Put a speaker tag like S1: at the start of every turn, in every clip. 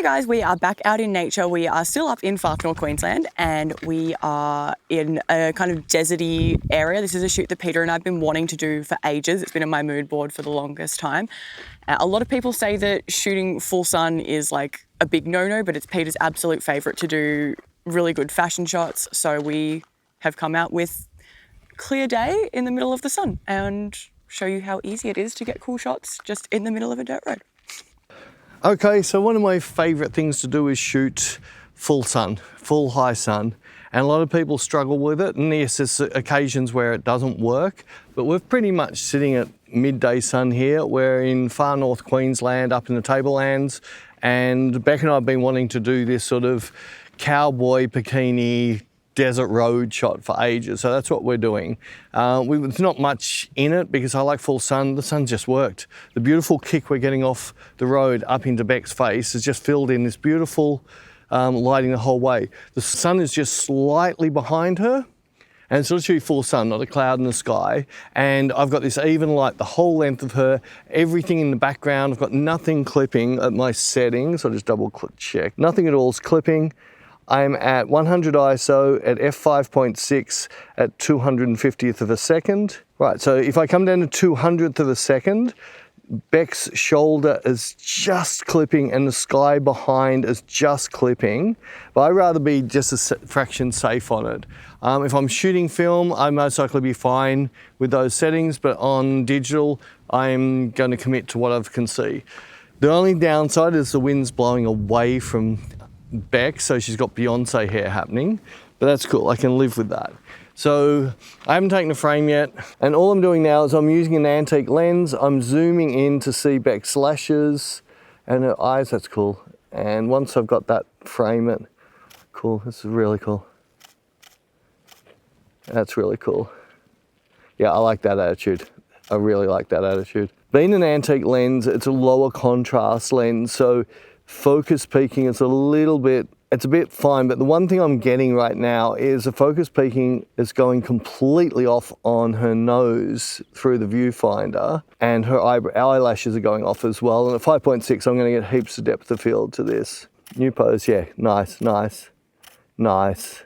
S1: Hey guys, we are back out in nature. We are still up in far north Queensland and we are in a kind of deserty area. This is a shoot that Peter and I have been wanting to do for ages. It's been on my mood board for the longest time. A lot of people say that shooting full sun is like a big no-no, but it's Peter's absolute favourite to do really good fashion shots. So we have come out with clear day in the middle of the sun and show you how easy it is to get cool shots just in the middle of a dirt road.
S2: Okay, so one of my favourite things to do is shoot full sun, full high sun, and a lot of people struggle with it, and yes, there's occasions where it doesn't work, but we're pretty much sitting at midday sun here. We're in far north Queensland, up in the Tablelands, and Beck and I have been wanting to do this sort of cowboy bikini desert road shot for ages, so that's what we're doing. There's not much in it because I like full sun. The sun just worked. The beautiful kick we're getting off the road up into Beck's face has just filled in this beautiful lighting the whole way. The sun is just slightly behind her, and it's literally full sun, not a cloud in the sky. And I've got this even light the whole length of her, everything in the background. I've got nothing clipping at my settings. I'll just double click check. Nothing at all is clipping. I'm at 100 ISO at f5.6 at 250th of a second. Right, so if I come down to 200th of a second, Beck's shoulder is just clipping and the sky behind is just clipping, but I'd rather be just a fraction safe on it. If I'm shooting film, I most likely be fine with those settings, but on digital, I'm going to commit to what I can see. The only downside is the wind's blowing away from Beck, so she's got Beyonce hair happening, but that's cool. I can live with that. So I haven't taken a frame yet, and all I'm doing now is I'm using an antique lens. I'm zooming in to see Beck's lashes and her eyes. That's cool. And once I've got that, frame it. Cool. This is really cool. That's really cool. Yeah, I like that attitude. I really like that attitude. Being an antique lens, it's a lower contrast lens, so focus peaking is it's a bit fine, but the one thing I'm getting right now is the focus peaking is going completely off on her nose through the viewfinder, and her eyelashes are going off as well. And at 5.6, I'm going to get heaps of depth of field to this. New pose, yeah, nice, nice, nice.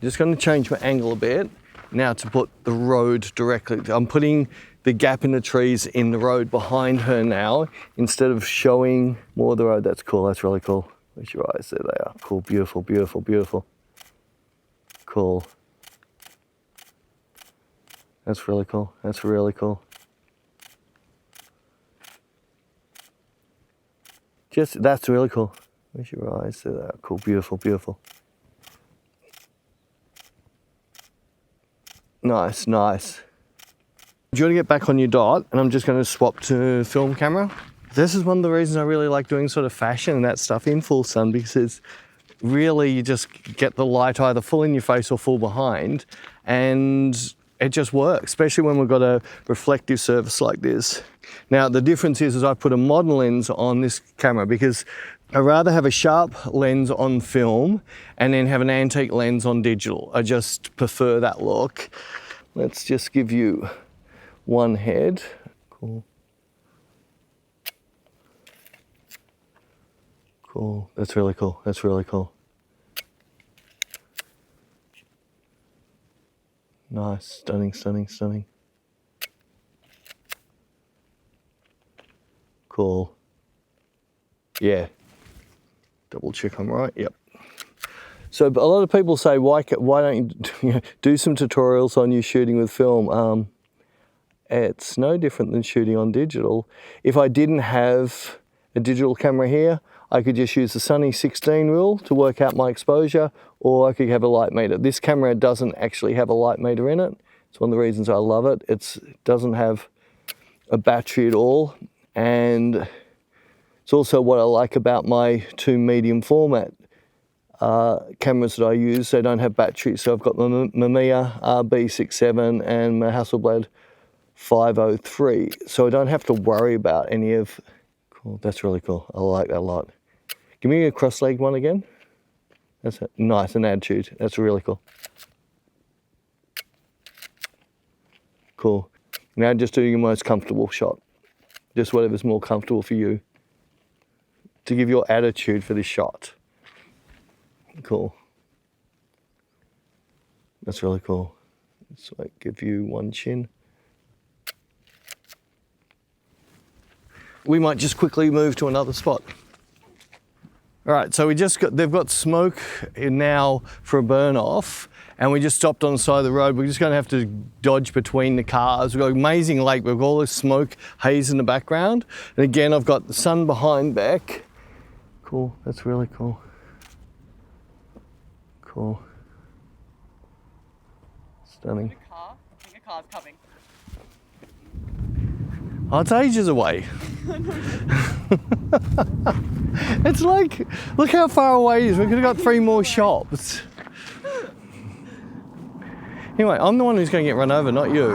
S2: Just going to change my angle a bit now to put the road directly. I'm putting the gap in the trees in the road behind her now, instead of showing more of the road. That's cool, that's really cool. Where's your eyes? There they are. Cool, beautiful, beautiful, beautiful. Cool. That's really cool, that's really cool. That's really cool. Where's your eyes? There they are. Cool, beautiful, beautiful. Nice, nice. Do you want to get back on your dot? And I'm just going to swap to film camera. This is one of the reasons I really like doing sort of fashion and that stuff in full sun, because really you just get the light either full in your face or full behind, and it just works, especially when we've got a reflective surface like this. Now the difference is I put a modern lens on this camera because I'd rather have a sharp lens on film and then have an antique lens on digital. I just prefer that look. Let's just give you one head. Cool. Cool. That's really cool. That's really cool. Nice. Stunning, stunning, stunning. Cool. Yeah. Double check I'm right. Yep. So a lot of people say, why don't you do some tutorials on you shooting with film? It's no different than shooting on digital. If I didn't have a digital camera here, I could just use the Sunny 16 rule to work out my exposure, or I could have a light meter. This camera doesn't actually have a light meter in it. It's one of the reasons I love it. It doesn't have a battery at all, and it's also what I like about my two medium format cameras that I use. They don't have batteries, so I've got my Mamiya RB67 and my Hasselblad 503, so I don't have to worry about any of. Cool, that's really cool. I like that a lot. Give me a cross-legged one again. That's it. Nice, an attitude. That's really cool. Cool. Now just do your most comfortable shot. Just whatever's more comfortable for you to give your attitude for this shot. Cool. That's really cool. So I give you one chin. We might just quickly move to another spot. All right, so they've got smoke in now for a burn off, and we just stopped on the side of the road. We're just gonna have to dodge between the cars. We've got an amazing lake. We've got all this smoke, haze in the background. And again, I've got the sun behind back. Cool, that's really cool. Cool. Stunning.
S1: I think a car's coming.
S2: Oh, it's ages away. It's like, look how far away it is. We could have got 3 more shops. Anyway, I'm the one who's going to get run over, not you.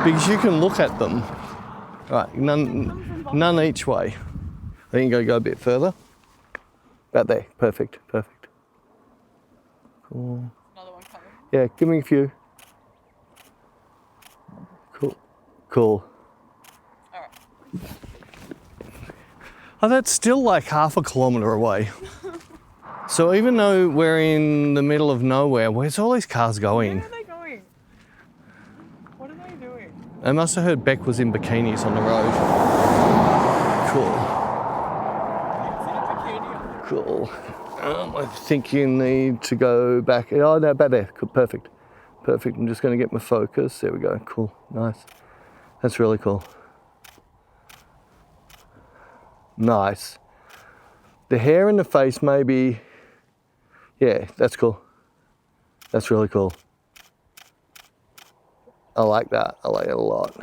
S2: Because you can look at them. Right, none each way. I think you got to go a bit further. About there, perfect, perfect. Cool.
S1: Another one coming.
S2: Yeah, give me a few. Cool, cool.
S1: All right.
S2: Oh, that's still like half a kilometre away. So even though we're in the middle of nowhere, where's all these cars going?
S1: Where are they going? What are they doing?
S2: They must have heard Beck was in bikinis on the road. Cool. Cool. I think you need to go back. Oh, no, back there. Cool. Perfect. Perfect. I'm just going to get my focus. There we go. Cool. Nice. That's really cool. Nice. The hair in the face maybe, yeah, that's cool. That's really cool. I like that. I like it a lot.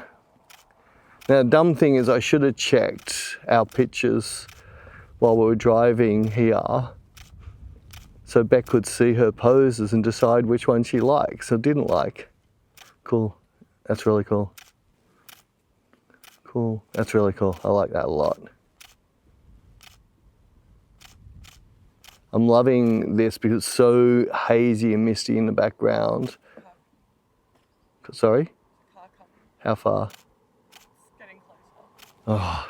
S2: Now, the dumb thing is I should have checked our pictures while we were driving here so Beck could see her poses and decide which one she likes or didn't like. Cool. That's really cool. Cool. That's really cool. I like that a lot. I'm loving this because it's so hazy and misty in the background. Okay. Sorry?
S1: Car coming.
S2: How far?
S1: It's getting closer.
S2: Oh.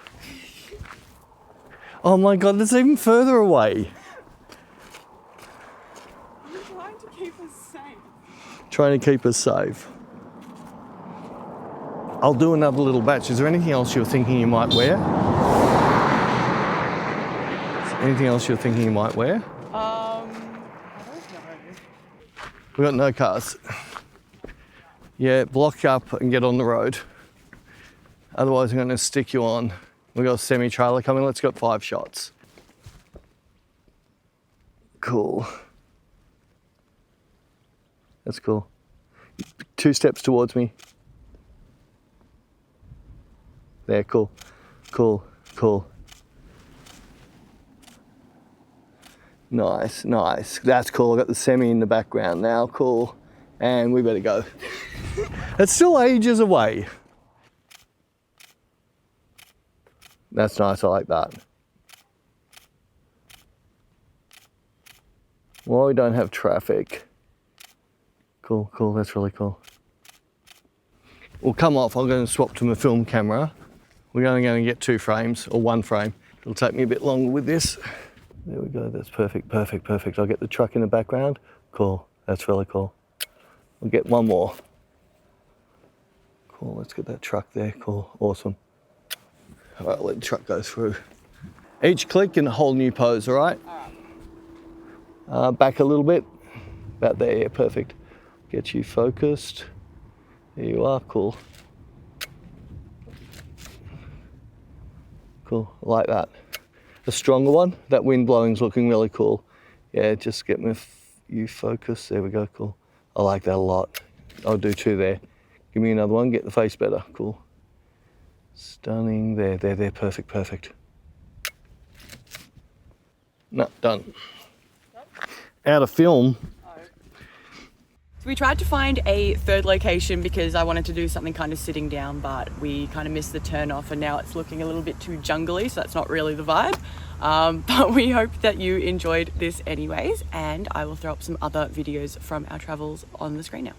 S2: Oh my God, that's even further away.
S1: You're trying to keep us safe.
S2: Trying to keep us safe. I'll do another little batch. Is there anything else you're thinking you might wear? Anything else you're thinking you might wear?
S1: I don't know.
S2: We've got no cars. Yeah, block up and get on the road. Otherwise, I'm going to stick you on. We've got a semi-trailer coming. Let's go 5 shots. Cool. That's cool. 2 steps towards me. There, cool. Cool, cool. Nice, nice. That's cool. I've got the semi in the background now. Cool. And we better go. It's still ages away. That's nice. I like that. Well, we don't have traffic. Cool, cool. That's really cool. We'll come off. I'm going to swap to my film camera. We're only going to get 2 frames or 1 frame. It'll take me a bit longer with this. There we go, that's perfect, perfect, perfect. I'll get the truck in the background. Cool, that's really cool. We'll get 1 more. Cool, let's get that truck there. Cool, awesome. All right, let the truck go through. Each click in a whole new pose, all right? Back a little bit. About there, yeah, perfect. Get you focused. There you are, cool. Cool, I like that. A stronger one. That wind blowing's looking really cool. Yeah, just get you focused. There we go, cool. I like that a lot. I'll do 2 there. Give me another one, get the face better, cool. Stunning, there, perfect, perfect. No, done. Out of film.
S1: So we tried to find a 3rd location because I wanted to do something kind of sitting down, but we kind of missed the turn off and now it's looking a little bit too jungly, so that's not really the vibe. But we hope that you enjoyed this anyways, and I will throw up some other videos from our travels on the screen now.